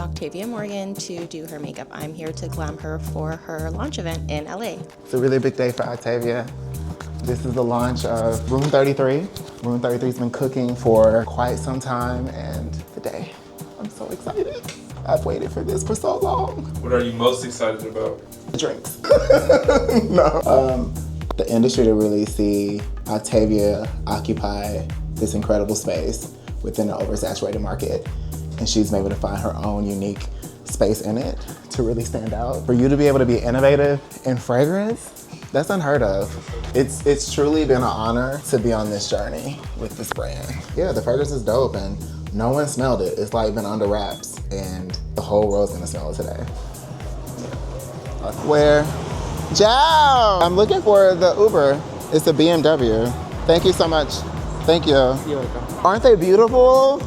Octavia Morgan to do her makeup. I'm here to glam her for her launch event in LA. It's a really big day for Octavia. This is the launch of Room 33. Room 33's been cooking for quite some time, and today, I'm so excited. I've waited for this for so long. What are you most excited about? The drinks. No. The industry to really see Octavia occupy this incredible space within an oversaturated market. And she's been able to find her own unique space in it to really stand out. For you to be able to be innovative in fragrance, that's unheard of. It's truly been an honor to be on this journey with this brand. Yeah, the fragrance is dope and no one smelled it. It's like been under wraps and the whole world's gonna smell it today. Where? Ciao! I'm looking for the Uber. It's a BMW. Thank you so much. Thank you. You're welcome. Aren't they beautiful?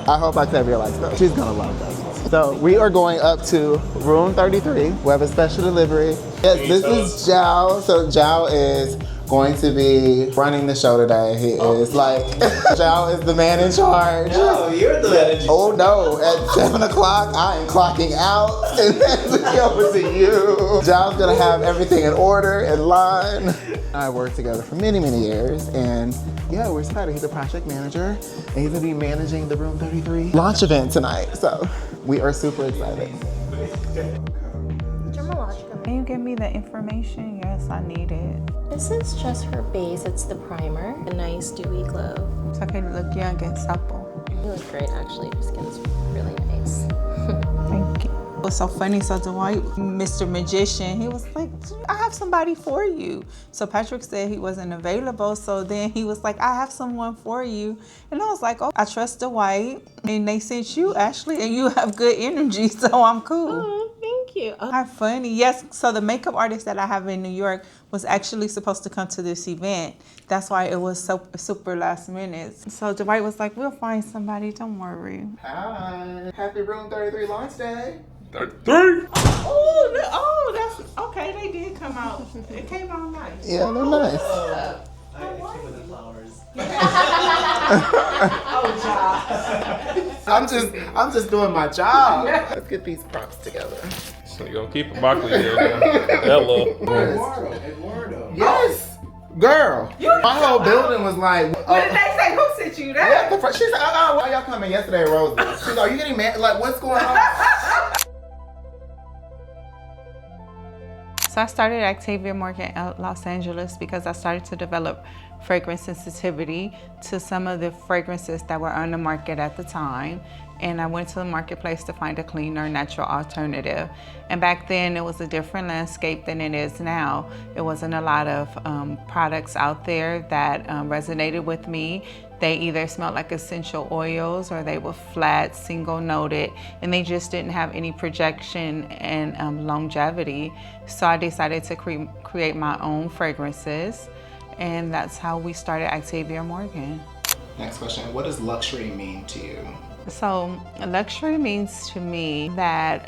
I hope Octavia likes them. She's gonna love them. So we are going up to room 33. We have a special delivery. Yes, this is Zhao. So Zhao is going to be running the show today. He is like, Zhao is the man in charge. No, you're the man in charge. Oh no, at 7 o'clock, I am clocking out and then it's over to you. Zhao's gonna have everything in order, in line. I worked together for many, many years and yeah, we're excited. He's a project manager and he's gonna be managing the Room 33 launch event tonight. So we are super excited. Can you give me the information? Yes, I need it. This is just her base. It's the primer. A nice dewy glow. So I can look young and supple. You look great, actually. Your skin's really nice. Thank you. It was so funny. So Dwight, Mr. Magician, he was like, I have somebody for you. So Patrick said he wasn't available. So then he was like, I have someone for you. And I was like, oh, I trust Dwight. And they sent you, Ashley, and you have good energy. So I'm cool. Oh, thank you. Oh. How funny. Yes, so the makeup artist that I have in New York was actually supposed to come to this event. That's why it was so super last minute. So Dwight was like, we'll find somebody, don't worry. Hi, happy Room 33 launch day. 33! Oh, that's, okay, they did come out. It came out nice. Yeah, they're nice. I'm just doing my job. Let's get these props together. So you're gonna keep a broccoli deal. Hello. Eduardo. Yes, girl. My whole building was like. What did they say? Who sent you that? Yeah, she said, why y'all coming yesterday, Rose? She's like, are you getting mad? Like, what's going on? So I started Octavia Morgan in Los Angeles because I started to develop fragrance sensitivity to some of the fragrances that were on the market at the time. And I went to the marketplace to find a cleaner, natural alternative. And back then it was a different landscape than it is now. It wasn't a lot of products out there that resonated with me. They either smelled like essential oils or they were flat, single noted, and they just didn't have any projection and longevity. So I decided to create my own fragrances, and that's how we started Octavia Morgan. Next question, what does luxury mean to you? So luxury means to me that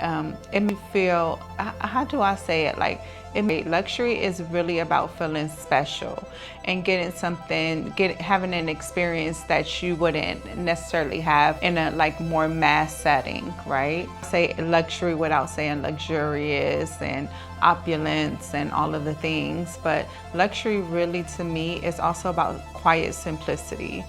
it may feel, how do I say it? Like, luxury is really about feeling special and getting something, having an experience that you wouldn't necessarily have in a like more mass setting, right? Say luxury without saying luxurious and opulence and all of the things, but luxury really to me is also about quiet simplicity.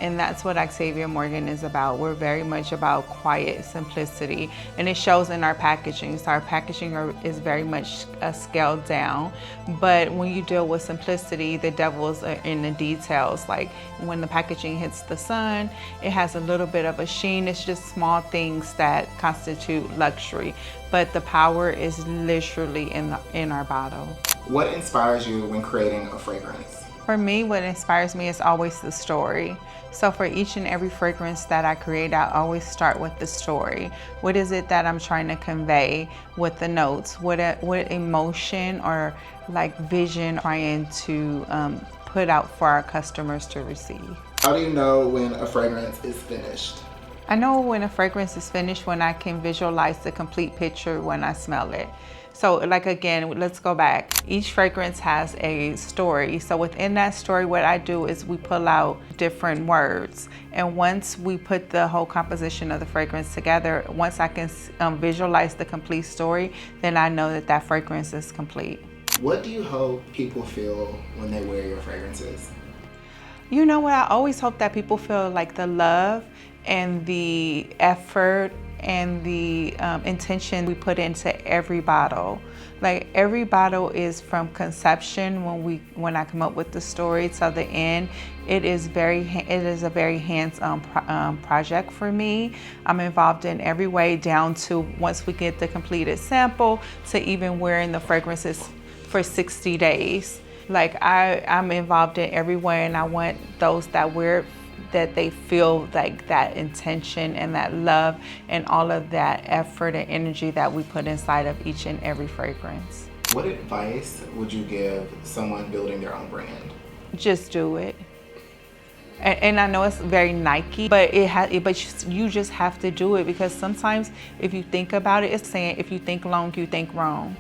And that's what Octavia Morgan is about. We're very much about quiet simplicity, and it shows in our packaging. So our packaging is very much scaled down, but when you deal with simplicity, the devils are in the details. Like when the packaging hits the sun, it has a little bit of a sheen. It's just small things that constitute luxury, but the power is literally in our bottle. What inspires you when creating a fragrance? For me, what inspires me is always the story. So for each and every fragrance that I create, I always start with the story. What is it that I'm trying to convey with the notes? What emotion or like vision trying to put out for our customers to receive? How do you know when a fragrance is finished? I know when a fragrance is finished when I can visualize the complete picture when I smell it. So like, again, let's go back. Each fragrance has a story. So within that story, what I do is we pull out different words. And once we put the whole composition of the fragrance together, once I can visualize the complete story, then I know that that fragrance is complete. What do you hope people feel when they wear your fragrances? You know what? I always hope that people feel like the love and the effort and the intention we put into every bottle. Like, every bottle is from conception when I come up with the story till the end. It is a very hands-on project for me. I'm involved in every way, down to once we get the completed sample to even wearing the fragrances for 60 days. Like, I'm involved in every way, and I want those that wear it, that they feel like that intention and that love and all of that effort and energy that we put inside of each and every fragrance. What advice would you give someone building their own brand? Just do it. And I know it's very Nike, but you just have to do it, because sometimes if you think about it, it's saying if you think long, you think wrong.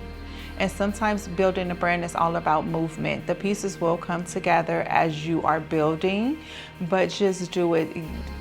And sometimes building a brand is all about movement. The pieces will come together as you are building, but just do it.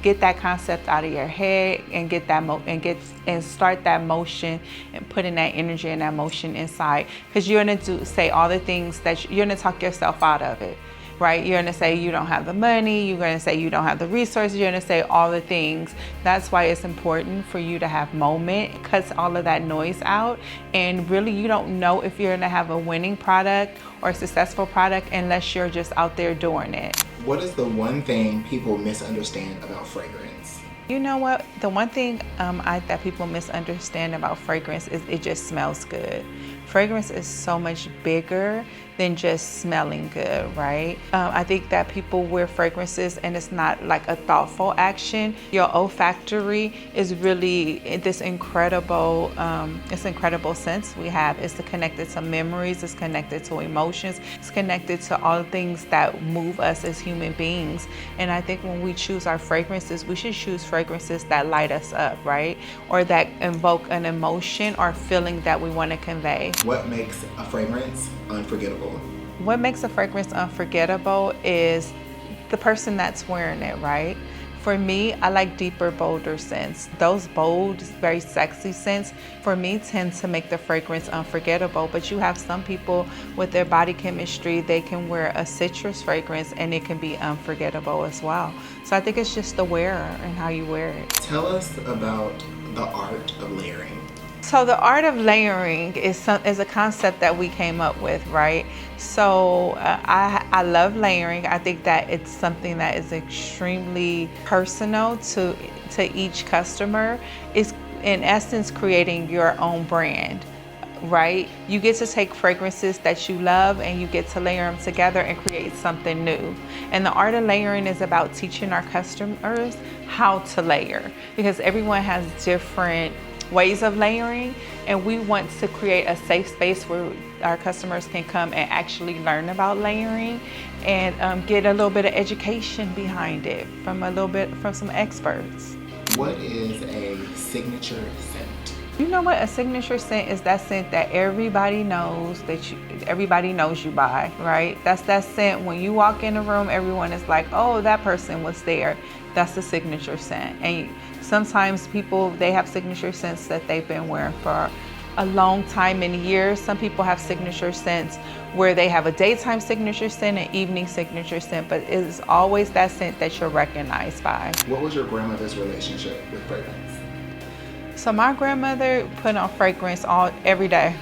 Get that concept out of your head and get that start that motion and putting that energy and that motion inside. Because you're gonna say all the things that you're gonna talk yourself out of it. Right? You're gonna say you don't have the money, you're gonna say you don't have the resources, you're gonna say all the things. That's why it's important for you to have moment. It cuts all of that noise out, and really you don't know if you're gonna have a winning product or a successful product unless you're just out there doing it. What is the one thing people misunderstand about fragrance? You know what? The one thing that people misunderstand about fragrance is it just smells good. Fragrance is so much bigger than just smelling good, right? I think that people wear fragrances and it's not like a thoughtful action. Your olfactory is really this incredible sense we have. It's connected to memories, it's connected to emotions, it's connected to all the things that move us as human beings. And I think when we choose our fragrances, we should choose fragrances that light us up, right? Or that invoke an emotion or feeling that we want to convey. What makes a fragrance unforgettable? What makes a fragrance unforgettable is the person that's wearing it, right? For me, I like deeper, bolder scents. Those bold, very sexy scents, for me, tend to make the fragrance unforgettable. But you have some people with their body chemistry, they can wear a citrus fragrance and it can be unforgettable as well. So I think it's just the wearer and how you wear it. Tell us about the art of layering. So the art of layering is a concept that we came up with, right? So I love layering. I think that it's something that is extremely personal to each customer. It's in essence creating your own brand, right? You get to take fragrances that you love and you get to layer them together and create something new. And the art of layering is about teaching our customers how to layer, because everyone has different ways of layering, and we want to create a safe space where our customers can come and actually learn about layering and get a little bit of education behind it from some experts. What is a signature scent? You know what? A signature scent is that scent that everybody knows you by, right? That's that scent when you walk in a room, everyone is like, oh, that person was there. That's the signature scent. And sometimes people, they have signature scents that they've been wearing for a long time, many years. Some people have signature scents where they have a daytime signature scent, an evening signature scent, but it's always that scent that you're recognized by. What was your grandmother's relationship with fragrance? So my grandmother put on fragrance every day.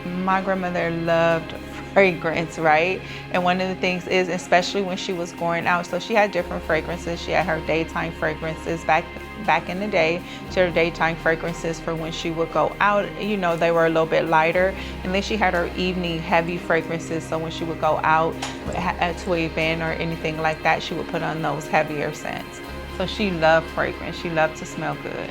My grandmother loved fragrance, right? And one of the things is, especially when she was going out, so she had different fragrances. She had her daytime fragrances back in the day. She had her daytime fragrances for when she would go out, you know, they were a little bit lighter. And then she had her evening heavy fragrances, so when she would go out to an event or anything like that, she would put on those heavier scents. So she loved fragrance. She loved to smell good.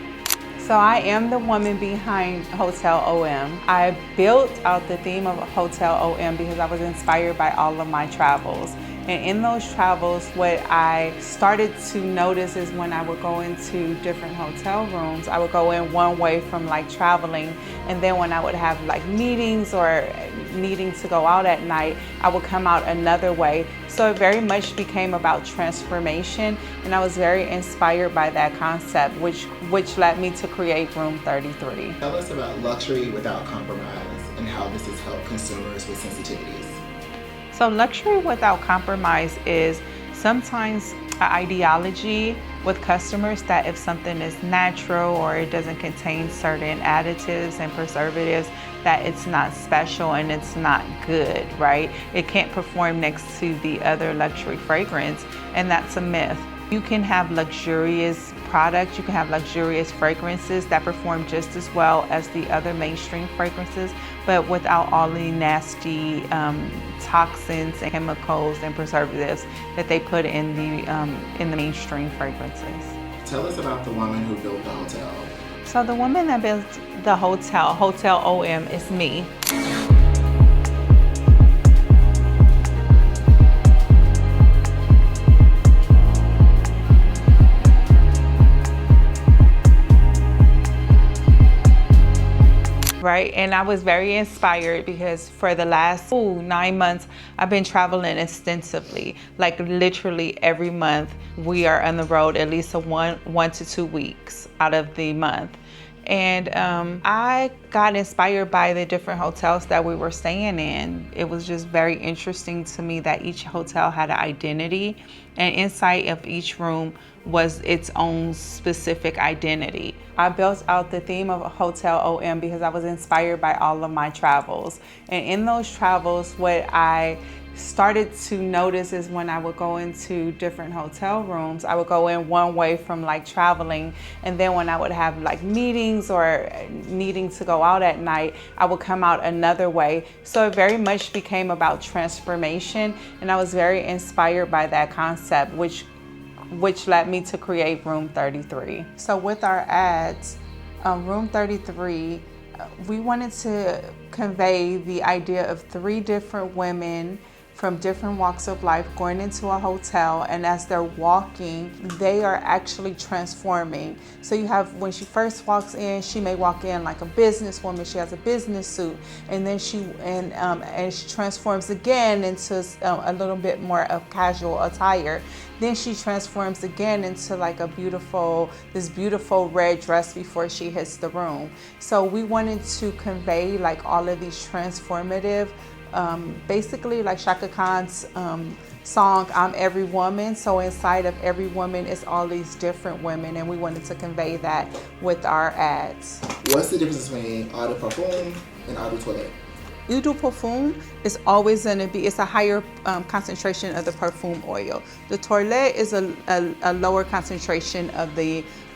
So I am the woman behind Hotel OM. I built out the theme of Hotel OM because I was inspired by all of my travels. And in those travels, what I started to notice is when I would go into different hotel rooms, I would go in one way from like traveling, and then when I would have like meetings or needing to go out at night, I would come out another way. So it very much became about transformation, and I was very inspired by that concept, which led me to create Room 33. Tell us about luxury without compromise and how this has helped consumers with sensitivities. So luxury without compromise is sometimes an ideology with customers that if something is natural or it doesn't contain certain additives and preservatives, that it's not special and it's not good, right? It can't perform next to the other luxury fragrance, and that's a myth. You can have luxurious products, you can have luxurious fragrances that perform just as well as the other mainstream fragrances, but without all the nasty toxins and chemicals and preservatives that they put in the mainstream fragrances. Tell us about the woman who built the hotel. So the woman that built the Hotel OM, is me. Right, and I was very inspired because for the last 9 months, I've been traveling extensively. Like literally every month, we are on the road at least one to 2 weeks out of the month. And I got inspired by the different hotels that we were staying in. It was just very interesting to me that each hotel had an identity, and inside of each room was its own specific identity. I built out the theme of Hotel OM because I was inspired by all of my travels. And in those travels, what I started to notice is when I would go into different hotel rooms, I would go in one way from like traveling, and then when I would have like meetings or needing to go out at night, I would come out another way. So it very much became about transformation, and I was very inspired by that concept, which led me to create Room 33. So with our ads, Room 33, we wanted to convey the idea of 3 different women from different walks of life going into a hotel, and as they're walking, they are actually transforming. So you have, when she first walks in, she may walk in like a businesswoman, she has a business suit, and then she transforms again into a little bit more of casual attire. Then she transforms again into like this beautiful red dress before she hits the room. So we wanted to convey like all of these transformative, basically like Shaka Khan's song, I'm Every Woman. So inside of every woman is all these different women, and we wanted to convey that with our ads. What's the difference between eau de parfum and eau de toilette? Eau de parfum is always going to be, it's a higher concentration of the perfume oil. The toilette is a lower concentration of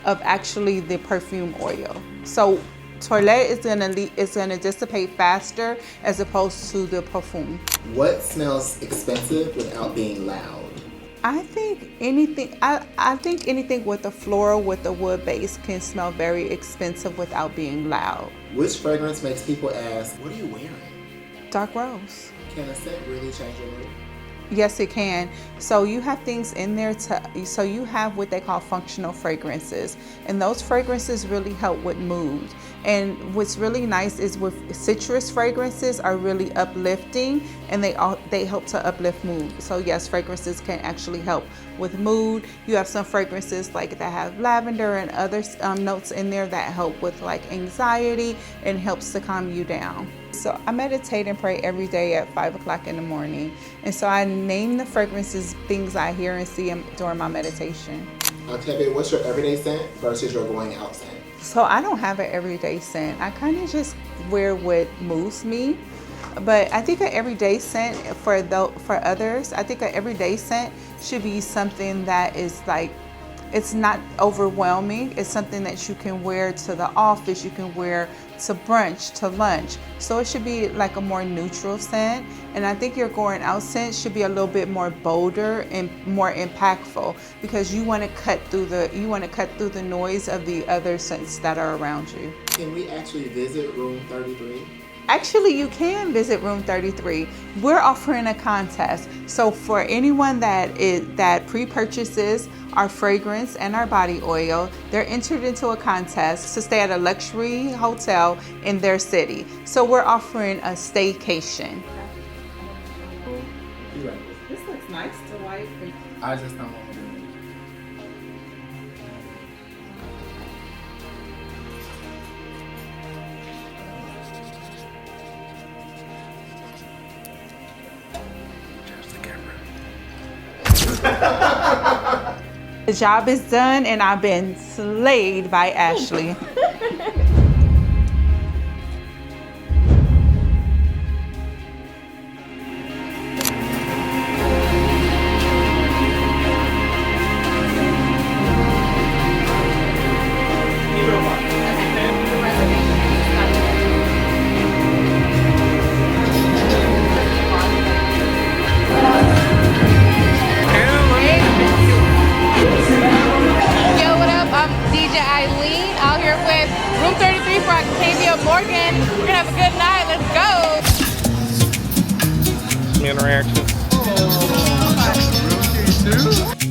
actually the perfume oil. So toilette is gonna dissipate faster as opposed to the perfume. What smells expensive without being loud? I think anything with a floral, with a wood base can smell very expensive without being loud. Which fragrance makes people ask, what are you wearing? Dark rose. Can a scent really change your mood? Yes, it can. So you have things in there so you have what they call functional fragrances, and those fragrances really help with mood. And what's really nice is with citrus fragrances are really uplifting, and they help to uplift mood. So yes, fragrances can actually help with mood. You have some fragrances like that have lavender and other notes in there that help with like anxiety and helps to calm you down. So I meditate and pray every day at 5 o'clock in the morning. And so I name the fragrances things I hear and see during my meditation. Octavia, what's your everyday scent versus your going out scent? So I don't have an everyday scent. I kind of just wear what moves me. But I think an everyday scent for others, I think an everyday scent should be something that is like, it's not overwhelming. It's something that you can wear to the office, you can wear to brunch, to lunch. So it should be like a more neutral scent. And I think your going out scent should be a little bit more bolder and more impactful, because you want to cut through the noise of the other scents that are around you. Can we actually visit Room 33? Actually, you can visit room 33. We're offering a contest. So for anyone that pre-purchases our fragrance and our body oil, they're entered into a contest to stay at a luxury hotel in their city. So we're offering a staycation. This looks nice to wife. I just don't want to. The job is done and I've been slayed by Ashley. Yo, what up? I'm DJ Eileen out here with room 33 for Octavia Morgan. We're gonna have a good night. Let's go. Some interaction. Oh, room 32?